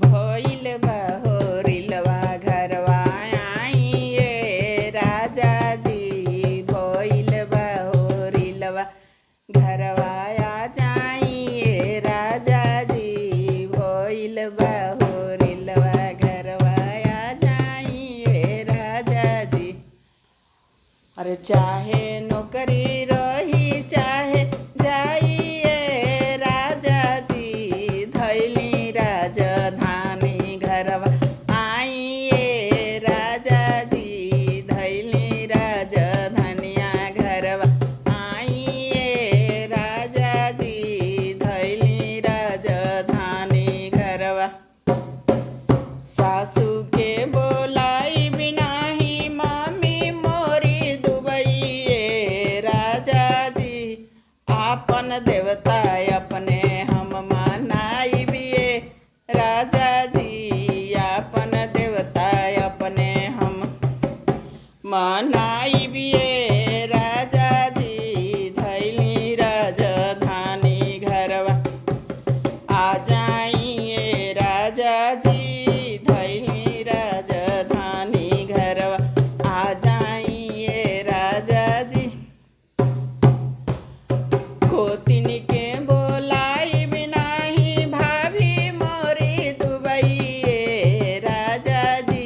भइल बा होरिलवा घरवा आइए राजा जी। भइल बा होरिलवा घरवा आ जाइए राजा जी। भइल बा होरिलवा घरवा आ जाइए राजा जी। अरे चाहे नौकरी रही चाहे जाइए राजा जी। धैली राजधानी घरवा आइए राजा जी। धैली राजधानिया घरवा आइए राजा जी। धैली राजधानी घरवा सासू के बोलाई बिनाही मम्मी मोरी दुबइए राजा जी। आपन देवता अपने हम मनाइबिए राजा जी। आपन देवता अपने हम मनाइबिए राजा जी। धैली राजधानी घरवा आ जाइए राजा जी। धैली राजधानी घरवा आ जाइए राजा जी। गोतिन के बोलाई बिनाही भाभी मोरी दुबइए राजा जी।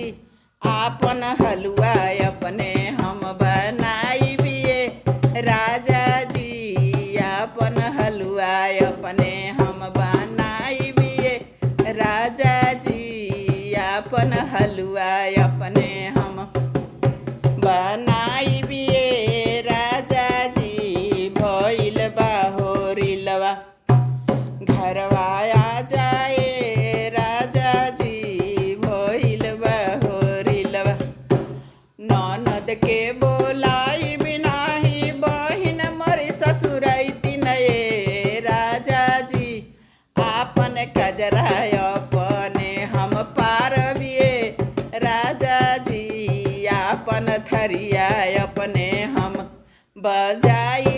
आपन हलवा अपने हम बनाइबिए राजा जी। आपन हलवा अपने हम बनाइबिए राजा जी। आपन हलवा अपने हम बनाइबिए राजा जी। भइल बा होरिलवा घरवा आ जाए राजा जी। भइल बा होरिलवा ननद के बोलाई बिनाही बहिन मोरी ससुरैती नये राजा जी। आपन कजरा अपने हम पारबिए राजा जी। आपन थरिया अपने हम बजाई